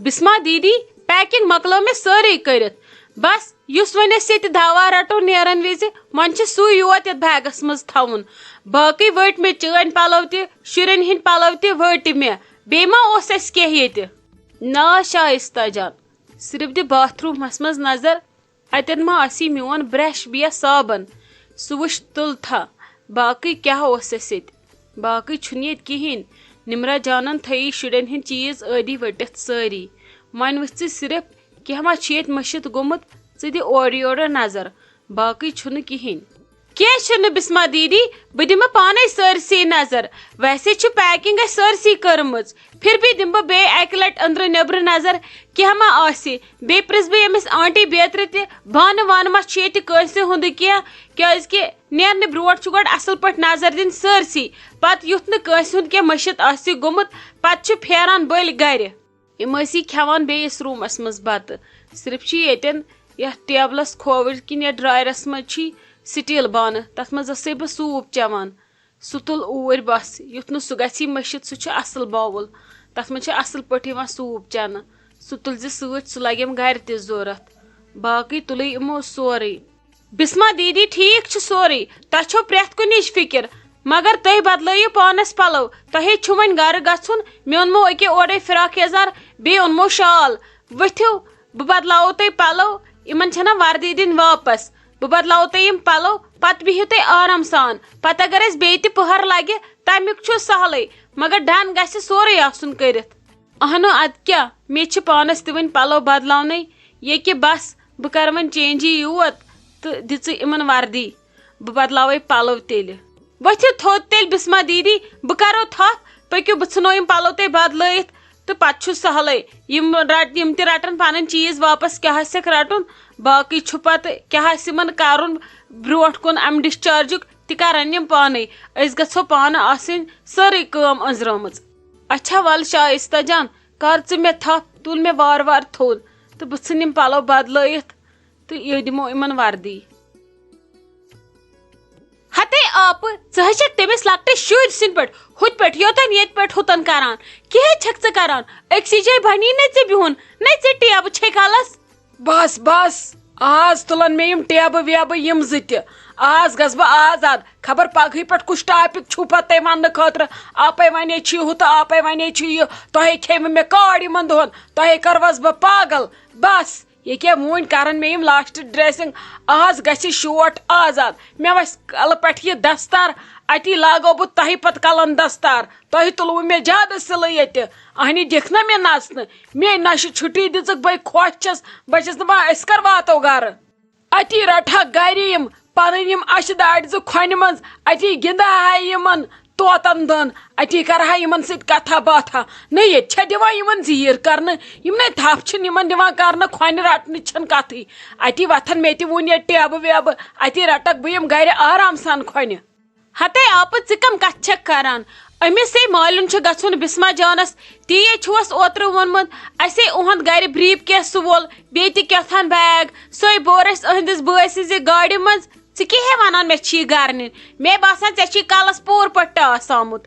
بسما دیدی پیکنگ مکلو میں ساری کرت بس یس ون یہ دوا رٹو نیرن وز من سوی یوت یت بیگس مز تھون باقی وٹ مے چین پلو تہ شرین ہند پلو تہ وٹ مے بی ما اوس اس کی یت نا شائستہ جان صرف دی باتھ رومس مز نظر اتن ما اسی میون برش بیا صابن سہ وچ تل تھا باقی کیا اوس اس یت باقی چھن یت کہین نمرا جانن تھئی شرین ہند چیز عادی وٹت ساری ون وچ صرف کیا ما چیت مشت گومت ژٕ دِ اورٕ یورٕ نظر باقی چھُنہٕ کہین کینٛہہ چھُنہٕ بسما دیدی بہٕ دِمہٕ پانے سٲرسٕے نظر ویسے چھُ پیکنگ اسہِ سٲرسٕے کٔرمٕژ پھر بھی دِمہٕ بہٕ بیٚیہِ اکہِ لٹہِ أنٛدرٕ نیٚبرٕ نظر کینٛہہ ما آسہِ بیٚیہِ پرژھٕ بہٕ ییٚمِس آنٹی بیترِ تہِ بانہٕ وانہٕ ما چھُ ییٚتہِ کٲنٛسہِ ہُنٛد کینٛہہ کیازکہِ نیرنہٕ برونٛٹھ چھُ گۄڈٕ اصل پٲٹھۍ نظر دِنۍ سٲرسٕے پتہٕ یُتھ نہٕ کٲنٛسہِ ہُنٛد کینٛہہ مٔشِت آسہِ گوٚمُت پتہٕ چھُ پھیران بٔلۍ گرِ یِم ٲسی کھٮ۪وان بیٚیِس روٗمس منٛز بتہٕ صرف چھِ ییٚتٮ۪ن یتھ ٹیبلس کھووٕرۍ کِنۍ یتھ ڈرایرس منٛز چھی سٹیٖل بانہٕ تتھ منٛز ٲسے بہٕ سوٗپ چٮ۪وان سُہ تُل اوٗرۍ بس یُتھ نہٕ سُہ گژھی مٔشِتھ سُہ چھُ اصل باوُل تتھ منٛز چھُ اصل پٲٹھۍ یِوان سوٗپ چٮ۪نہٕ سُہ تُلۍ زِ سۭتۍ سُہ لگیم گرِ تہِ ضوٚرتھ باقٕے تُلٕے یِمو سورُے بسما دیدی ٹھیٖک چھُ سورُے تۄہہِ چھو پرٛٮ۪تھ کُنِچ فِکر مگر تُہۍ بدلٲیِو پانس پلو تۄہے چھُ وۄنۍ گرٕ گژھُن مےٚ اوٚنمو أکیاہ اورے فراک یزار بیٚیہِ اوٚنمو شال ؤتھِو بہٕ بدلاوو تۄہہِ پلو یِمن چھنہ وردی دِنۍ واپس بہٕ بدلاوو تۄہہِ یِم پلو پتہٕ بِہِو تُہۍ آرام سان پتہٕ اگر اسہِ بیٚیہِ تہِ پٔہر لگہِ تمیُک چھُ سہلٕے مگر ڈن گژھِ سورُے آسُن کٔرِتھ اہنو ادٕ کیاہ مےٚ چھِ پانس تہِ وۄنۍ پلو بدلاونے ییٚکہِ بس بہٕ کرٕ وۄنۍ چینجی یوت تہٕ دِژٕ یِمن وردی بہٕ بدلاوے پلو تیٚلہِ ؤتھِو تھوٚد تیٚلہِ بسما دیدی بہٕ کرو تھپھ پٔکِو بہٕ ژھٕنو یِم پلو تۄہہِ بدلٲیِتھ تہٕ پتہٕ چھُ سہلٕے یِم تہِ رٹن پنٕنۍ چیٖز واپس کیاہ آسٮ۪کھ رٹُن باقٕے چھُ پتہٕ کیاہ آسہِ یِمن کرُن برونٛٹھ کُن امہِ ڈسچارجُک تہِ کرن یِم پانے أسۍ گژھو پانہٕ آسٕنۍ سٲرٕے کٲم أنٛزرٲمٕژ اچھا ول شائستہ جان کر ژٕ مےٚ تھپھ تُل مےٚ وارٕ وارٕ تھوٚد تہٕ بہٕ ژھٕنہٕ یِم پلو بدلٲیِتھ تہٕ یہِ دِمو یِمن وردی ہتے آپ ژٕ حظ چھکھ تٔمِس لۄکٹِس شُرۍ سٕنٛدۍ پٲٹھۍ ہُتھ پٲٹھۍ یوتن ییٚتہِ پٮ۪ٹھ ہُتن کران کیٛاہ چھکھ ژٕ کران أکسٕے جایہِ بنی نہٕ ژےٚ بِہُن نہ ژےٚ ٹیبہٕ چھے کلس بس بس آز تُلن مےٚ یِم ٹیبہٕ ویبہٕ یِم زٕ تہِ آز گژھٕ بہٕ آزاد خبر پگہٕے پٮ۪ٹھ کُس ٹاپِک چھُو پتہٕ تۄہہِ وننہٕ خٲطرٕ آپے ونے چھُ ہُہ تہٕ آپے ونے چھُ یہِ تۄہے کھیٚوٕ مےٚ کاڈ یِمن دۄہن تۄہے کٔروس بہٕ پاگل بس ییٚکیاہ وۄنۍ کرن مےٚ یِم لاسٹ ڈریسنگ آز گژھِ شوٹ آزاد مےٚ وَسہِ کلہٕ پٮ۪ٹھ یہِ دستار اتی لاگو بہٕ تۄہہِ پتہٕ کلن دستار تۄہہِ تُلوٕ مےٚ زیادٕ سِلٲے ییٚتہِ اہنہِ دِکھ نا مےٚ نژنہٕ مےٚ نہ چھِ چھُٹی دِژٕکھ بے خۄش چھس بہٕ چھس دپان أسۍ کر واتو گرٕ اتی رٹہا گرِ یِم پنٕنۍ یِم اَشہِ دارِ زٕ کھۄنہِ منٛز اتی گِنٛدہا یِمن طوطن دٔن اتی کرہا یِمن سۭتۍ کتھا باتھا نہ ییٚتہِ چھےٚ دِوان یِمن زیٖر کرنہٕ یِم نَے تھپھ چھِنہٕ یِمن دِوان کرنہٕ کھۄنہِ رٹنٕچ چھنہٕ کتھٕے اتی وتھن مےٚ تہِ وُنۍ ییٚتہِ ٹیبہٕ ویبہٕ اتی رٹکھ بہٕ یِم گرِ آرام سان کھۄنہِ ہتے آپ ژٕ کم کتھ چھکھ کران أمِس ہے مالُن چھُ گژھُن بسما جانس تی چھُوس اوترٕ ووٚنمُت اسے اُہُنٛد گرِ بریٖف کیس سُہ وول بیٚیہِ تہِ کیٛاہتھان بیگ سۄے بور اسہِ أہنٛدِس بٲے سٕنٛزِ گاڑِ منٛز ژٕ کیٛاہ ونان مےٚ چھی گرٕ نِنۍ مےٚ باسان ژےٚ چھی کلس پوٗرٕ پٲٹھۍ ٹاس آمُت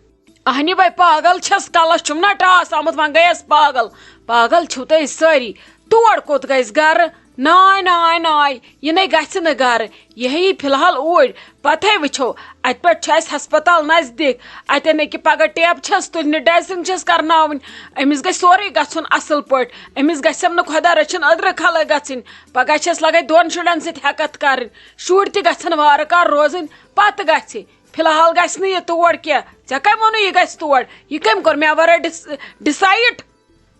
اہنہِ بے پاگل چھس کلس چھُم نا ٹاس آمُت وۄنۍ گٔیس پاگل پاگل چھِو تُہۍ سٲری تور کوٚت گژھِ گرٕ ناے ناے ناے یہِ نَے گژھِ نہٕ گرٕ یہِ ہیٚیہِ فِلحال اوٗرۍ پتہٕ وٕچھو اتہِ پٮ۪ٹھ چھُ اسہِ ہسپتال نزدیٖک اتٮ۪ن أکہِ پگہہ ٹیبہٕ چھس تُلنہِ ڈریسنگ چھس کرناوٕنۍ أمِس گژھِ سورُے گژھُن اصل پٲٹھۍ أمِس گژھٮ۪م نہٕ خۄدا رٔچھِنۍ أدرٕ خلق گژھٕنۍ پگہہ چھس لگے دۄن شُرٮ۪ن سۭتۍ ہٮ۪کتھ کرٕنۍ شُرۍ تہِ گژھن وارٕ کار روزٕنۍ پتہٕ گژھِ فِلحال گژھِ نہٕ یہِ تور کینٛہہ ژےٚ کٔمۍ ووٚنُے یہِ گژھِ تور یہِ کٔمۍ کوٚر مےٚ ورٲے ڈِسایڈ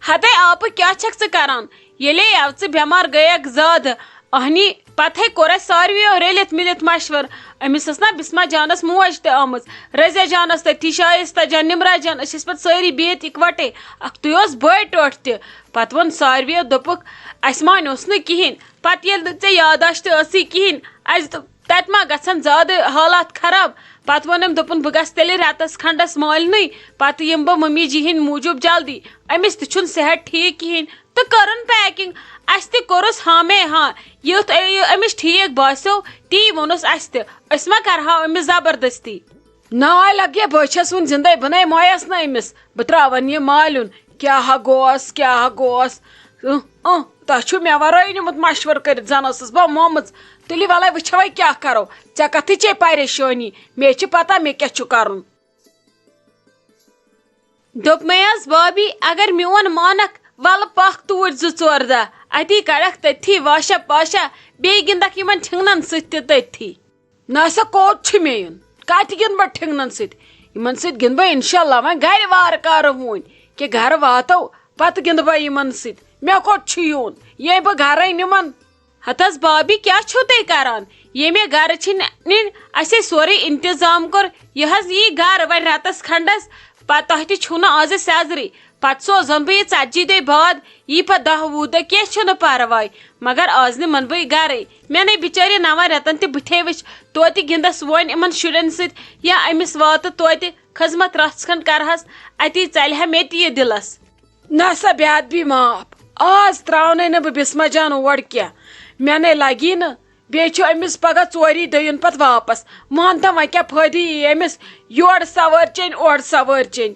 ہتے آپ کیٛاہ چھکھ ژٕ کران ییٚلے یو ژٕ بٮ۪مار گٔیکھ زیادٕ اہنی پتہٕ کوٚر اسہِ ساروِیو رٔلِتھ مِلِتھ مشور أمِس ٲس نا بسما جانس موج تہِ آمٕژ رزیا جانس تٔتھی شائستہ جان نمرا جان أسۍ ٲسۍ پتہٕ سٲری بِہِتھ اِکوٹے اکھتُے اوس بٔڑ ٹوٹھ تہِ پتہٕ ووٚن ساروِیو دوٚپُکھ اسہِ مانیوس نہٕ کہیٖنۍ پتہٕ ییٚلہِ نہٕ ژےٚ یاداشت ٲسٕے کہیٖنۍ اسہِ دوٚپ تتہِ ما گژھن زیادٕ حالات خراب پتہٕ ووٚن أمۍ دوٚپُن بہٕ گژھٕ تیٚلہِ رٮ۪تس کھنڈس مالنٕے پتہٕ یِمہٕ بہٕ ممی جی ہِنٛدۍ موٗجوٗب جلدی أمِس تہِ چھُنہٕ صحت ٹھیٖک کہیٖنۍ تہٕ کٔرٕن پیکِنگ اسہِ تہِ کوٚرُس ہاں میں ہاں یُتھ أمِس ٹھیٖک باسیو تی ووٚنُس اسہِ تہِ أسۍ ما کرہاو أمِس زبردستی ناے لگے بہٕ چھس وُنہِ زندے بہٕ نَے مویس نہٕ أمِس بہٕ تراون یہِ مالیُن کیا گوس تہ مے ورٲے نمت مشور کرت زن ٲسٕس بہٕ مومٕژ تُلِو وَلے وٕچھو وۄنۍ کیٛاہ کرو ژےٚ کتھٕچے پریشٲنی مے چھِ پتہ مے کیٛاہ چھُ کرُن. دوٚپمَے حظ بابی اگر میون مانکھ وَلہٕ پکھ توٗرۍ 2-4 دۄہ اتی کڑکھ تٔتھی واشا پاشا بیٚیہِ گِنٛدکھ یِمن ٹھِنگنن سۭتۍ تہِ تٔتھی. نہ سا کوٚت چھُ مےٚ یُن کتہِ گِنٛدٕ بہٕ ٹھِنگنن سۭتۍ یِمن سۭتۍ گِنٛدٕ بہٕ انشاءاللہ وۄنۍ گرِ وارٕ کارٕ وُنۍ کہِ گرٕ واتو پتہٕ گِنٛدٕ بہٕ یِمن سۭتۍ مےٚ کوٚت چھُ یُن یے بہٕ گرے نِمن. ہت حظ بابی کیٛاہ چھِو تُہۍ کران ییٚمہِ گرٕ چھِ نِنۍ اَسے سورُے انتظام کوٚر یہِ حظ یی گرٕ وۄنۍ رٮ۪تس کھنڈس پتہٕ تۄہہِ تہِ چھُو نہٕ آزٕ سیزرٕے پتہٕ سوزن بہٕ یہِ 40 دۄہہِ بعد یی پتہٕ 10-20 دۄہ کینٛہہ چھُنہٕ پرواے مگر آز نِمن بہٕ یہِ گرے مےٚ نے بِچٲرِ 9 رٮ۪تن تہِ بٕتھے وٕچھ توتہِ گِنٛدس وۄنۍ یِمن شُرٮ۪ن سۭتۍ یا أمِس واتہٕ توتہِ خٔذمت رژھ کھنڈ کرہس اتی ژلہِ ہا مےٚ تہِ یہِ دِلس. نہ سا بیاد بھی معاف آز تراونے نہٕ بہٕ بسما جان اور کینٛہہ مےٚ نے لگی نہٕ بیٚیہِ چھُ أمِس پگاہ 4 دۄہ یُن پتہٕ واپس مانتا وۄنۍ کیٛاہ فٲیدٕ یی أمِس یورٕ سوٲرۍ چیٚنۍ اورٕ سوٲرۍ چیٚنۍ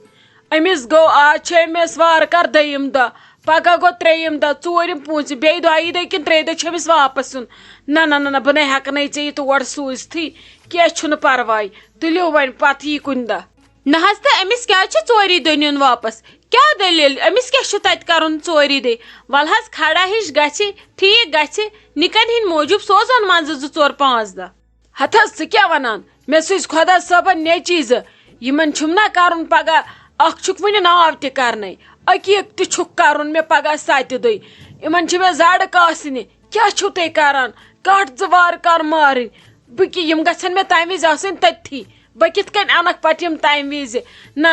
أمِس گوٚو آز چھُ أمِس وارٕ کار 2یِم دۄہ پگاہ گوٚو 3یِم دۄہ 4یِم 5یِم بیٚیہِ 2 دۄہ کِنہٕ 3 دۄہ چھُ أمِس واپس یُن. نہ بہٕ نے ہٮ۪کہٕ نَے ژےٚ یہِ تور سوٗزتھٕے کینٛہہ چھُنہٕ پرواے تُلِو وۄنۍ پتہٕ یی کُنہِ دۄہ. نہ حظ تہٕ أمِس کیٛازِ چھُ 4 دۄہ نیُن واپس کیٛاہ دٔلیٖل أمِس کیٛاہ چھُ تتہِ کرُن 4 دۄہ ولہٕ حظ کھڑا ہِش گژھِ ٹھیٖک گژھِ نِکن ہِنٛدۍ موٗجوٗب سوزن منٛزٕ 2-4-5 دۄہ. ہتھ حظ ژٕ کیٛاہ ونان مےٚ سوٗزۍ خۄدا صٲبن نیچی 2 یِمن چھُم نا کرُن پگاہ اکھ چھُکھ وُنہِ ناو تہِ کرنے عقیٖق تہِ چھُکھ کرُن مےٚ پگاہ 7 دۄہہِ یِمن چھِ مےٚ زڈ کاسنہِ کیٛاہ چھِو تُہۍ کران کٹھ 2 وارٕ کار مارٕنۍ بہٕ کہِ یِم گژھن مےٚ تمہِ وِزِ آسٕنۍ تٔتھی بہٕ کِتھ کٔنۍ انکھ پتہٕ یِم تمہِ وِزِ نہ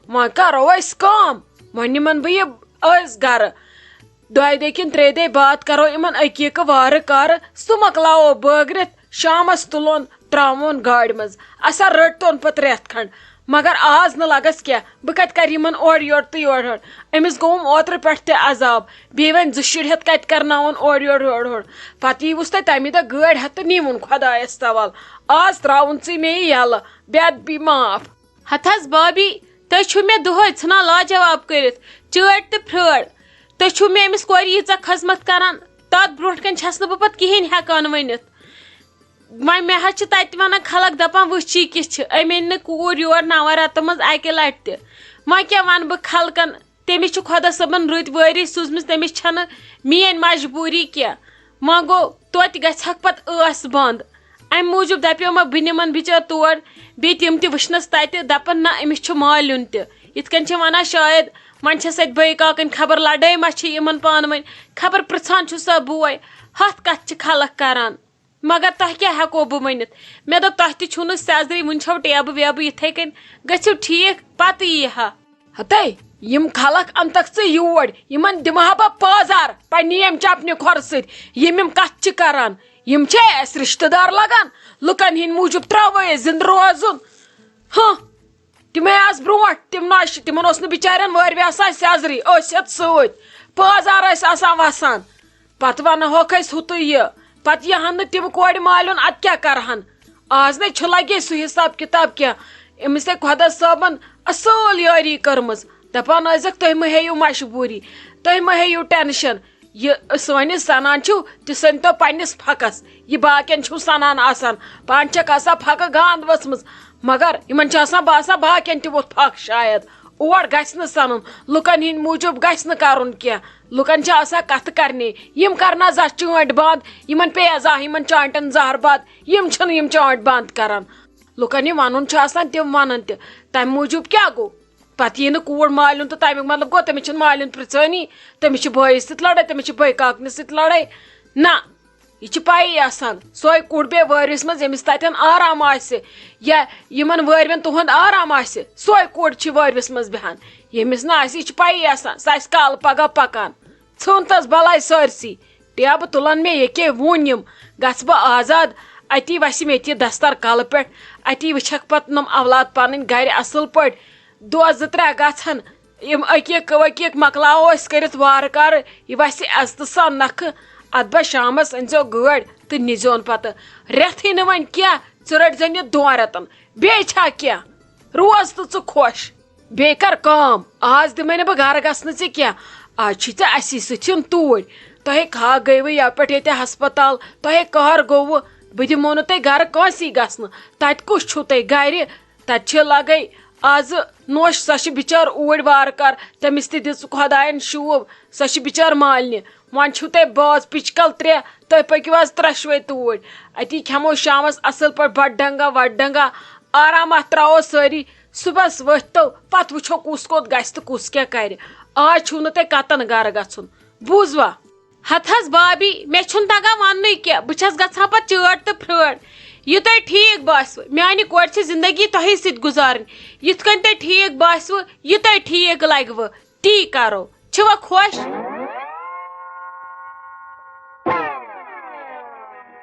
وۄنۍ کرو أسۍ کٲم وۄنۍ نِمن بہٕ یہِ أسۍ گرٕ 2 دۄہ کِنہٕ 3 دۄہ بعد کرو یِمن عقیٖقہٕ وارٕ کارٕ سُہ مۄکلاوو بٲگرِتھ شامس تُلون تراوون گاڑِ منٛز اسا رٔٹتون پتہٕ 1 رٮ۪تھ کھنڈ مگر آز نہٕ لگس کینٛہہ بہٕ کتہِ کرٕ یِمن اورٕ یورٕ تہٕ یورٕ أمِس گوٚوُم اوترٕ پٮ۪ٹھ تہِ عذاب بیٚیہِ وۄنۍ 2 شُرۍ ہٮ۪تھ کتہِ کرناوُن اورٕ یورٕ پتہٕ ییٖوُس تۄہہِ تمہِ دۄہ گٲڑۍ ہٮ۪تھ تہٕ نیٖوُن خۄدایس حوال آز تراوُن ژٕ مےٚ یہِ یلہٕ بے معاف. ہتھ حظ بابی تُہۍ چھِو مےٚ دۄہے ژھٕنان لاجواب کٔرِتھ چٲٹۍ تہٕ پھرٲڑ تُہۍ چھِو مےٚ أمِس کورِ ییٖژاہ خٔذمت کران تتھ برونٛٹھ کَنۍ چھس نہٕ بہٕ پتہٕ کِہینۍ ہٮ۪کان ؤنِتھ وۄنۍ مےٚ حظ چھِ تتہِ ونان خلق دپان وٕچھ یہِ کِژھ چھِ أمۍ أنۍ نہٕ کوٗر یور 9 رٮ۪تو منٛز 1 لٹہِ تہِ وۄنۍ کیٛاہ ونہٕ بہٕ خلقن تٔمِس چھُ خۄدا صٲبن رٕتۍ وٲری سوٗزمٕژ تٔمِس چھنہٕ میٲنۍ مجبوٗری کینٛہہ وۄنۍ گوٚو توتہِ گژھکھ پتہٕ ٲس بنٛد امہِ موٗجوٗب دپیو مےٚ بہٕ نِمن بِچٲر تور بیٚیہِ تِم تہِ وٕچھنس تتہِ دپن نہ أمِس چھُ مالیُن تہِ یِتھ کٔنۍ چھِ ونان شاید وۄنۍ چھس اتہِ بٲے کاکٕنۍ خبر لڑٲے ما چھِ یِمن پانہٕ ؤنۍ خبر پرژھان چھُ سا بوے 100 کتھٕ چھِ خلق کران مگر تۄہہِ کیٛاہ ہٮ۪کو بہٕ ؤنِتھ مےٚ دوٚپ تۄہہِ تہِ چھُو نہٕ سیزرٕے وُنہِ چھو ٹیبہٕ ویبہٕ یِتھے کٔنۍ گٔژھِو ٹھیٖک پتہٕ یی ہا. ہتے یِم خلق انتکھ ژٕ یور یِمن دِمہٕ ہا بہٕ پٲزار پننہِ ییٚمہِ چپنہِ کھۄرٕ سۭتۍ یِم کتھ چھِ کران یِم چھے اَسہِ رشتہٕ دار لگان لُکن ہِنٛدۍ موٗجوٗب تراوو أسۍ زِندٕ روزُن تِمے آسہٕ برونٛٹھ تِم نۄشہِ تِمن اوس نہٕ بِچارٮ۪ن وٲرۍ آسان سیزرٕے ٲسۍ یتھ سۭتۍ پٲزار ٲسۍ آسان وسان پتہٕ ونہوکھ أسۍ ہُہ تہٕ یہِ پتہٕ یِہن نہٕ تِم کورِ مالیُن ادٕ کیٛاہ کرہن آز نے چھُ لگے سُہ حساب کِتاب کینٛہہ أمِس ہے خۄدا صٲبن اصۭل یٲری کٔرمٕژ دپان ٲسکھ تُہۍ مہ ہیٚیِو مجبوٗری تُہۍ مہ ہیٚیِو ٹٮ۪نشن یہِ سٲنِس سنان چھِو تہِ سٔنۍتو پننِس پھکس یہِ باقین چھُو سنان آسان پانہٕ چھکھ آسان پھکہٕ گانٛد ؤژھمٕژ مگر یِمن چھُ آسان باسان باقین تہِ ووٚتھ پھکھ شاید اور گژھِ نہٕ سنُن لُکن ہِنٛدۍ موٗجوٗب گژھِ نہٕ کرُن کینٛہہ لُکن چھِ آسان کتھٕ کرنہِ یِم کرنا زانٛہہ چٲنٛٹۍ بنٛد یِمن پیٚیا زانٛہہ یِمن چانٹٮ۪ن زہر بد یِم چھِنہٕ یِم چٲنٛٹۍ بنٛد کران لُکن یہِ ونُن چھُ آسان تِم ونان تہِ تمہِ موٗجوٗب کیٛاہ گوٚو پتہٕ یی نہٕ کوٗر مالیُن تہٕ تمیُک مطلب گوٚو تٔمِس چھُنہٕ مالیُن پرژھٲنی تٔمِس چھِ بٲیِس سۭتۍ لڑٲے تٔمِس چھِ بٲے کاکنِس سۭتۍ لڑٲے نہ یہِ چھِ پایی آسان سۄے کوٗر بیٚیہِ وٲرِس منٛز ییٚمِس تتٮ۪ن آرام آسہِ یا یِمن وٲرۍوٮ۪ن تُہُنٛد آرام آسہِ سۄے کوٗر چھِ وٲرۍوِس منٛز بیٚہان ییٚمِس نہٕ آسہِ یہِ چھِ پایی آسان سۄ آسہِ کالہٕ پگاہ پکان ژھٕن تس بلاے سٲرسٕے ٹیبہٕ تُلن مےٚ ییٚکے وُنۍ یِم گژھٕ بہٕ آزاد اتی وسہِ مےٚ تہِ دستر کلہٕ پٮ۪ٹھ اتی وٕچھکھ پتہٕ نۄم اولاد پنٕنۍ گرِ اصٕل پٲٹھۍ 2 2 3 گژھن یِم عقیٖق وقیٖق مۄکلاوو أسۍ کٔرِتھ وارٕ کارٕ یہِ وسہِ عزتہٕ سان نکھٕ ادٕ بہ شامس أنزیو گٲڑۍ تہٕ نِزیون پتہٕ رٮ۪تھٕے نہٕ وۄنۍ کینٛہہ ژٕ رٔٹزٮ۪ن یہِ 2 رٮ۪تن بیٚیہِ چھا کینٛہہ روز تہٕ ژٕ خۄش بیٚیہِ کر کٲم آز دِمے نہٕ بہٕ گرٕ گژھنہٕ ژےٚ کینٛہہ آز چھی ژےٚ اسی سۭتۍ یُن توٗرۍ تۄہے کھا گٔیوٕ یپٲرۍ ییٚتہِ ہسپتال تۄہے کٔہر گوٚوٕ بہٕ دِمو نہٕ تۄہہِ گرٕ کٲنٛسی گژھنہٕ تتہِ کُس چھُو تۄہہِ گرِ تتہِ چھِ لگے آز نوش سۄ چھِ بِچٲر اوٗرۍ وارٕ کار تٔمِس تہِ دِژ خۄدایَن شوٗب سۄ چھِ بِچٲر مالنہِ وۄنۍ چھُو تۄہہِ بٲژ پِچکل 3 تُہۍ پٔکِو حظ ترٛٮ۪شوَے توٗرۍ اتی کھٮ۪مو شامس اصل پٲٹھۍ بڑٕ ڈنگا وڈ ڈنگا آرامات تراوو سٲری صبحس ؤتھۍتو پتہٕ وٕچھو کُس کوٚت گژھِ تہٕ کُس کیٛاہ کرِ آز چھُو نہٕ تۄہہِ کتن گرٕ گژھُن بوٗزوا ہتھ حظ بابی مےٚ چھُنہٕ تگان وننُے کینٛہہ بہٕ چھس گژھان پتہٕ چٲٹ تہٕ پھرٛٲڑ یہِ تۄہہِ ٹھیٖک باسوٕ میانہِ کورِ چھِ زندگی تۄہے سۭتۍ گُزارٕنۍ یِتھ کٔنۍ تۄہہِ ٹھیٖک باسوٕ یہِ تۄہہِ ٹھیٖک لگوٕ تی کرو چھِوا خۄش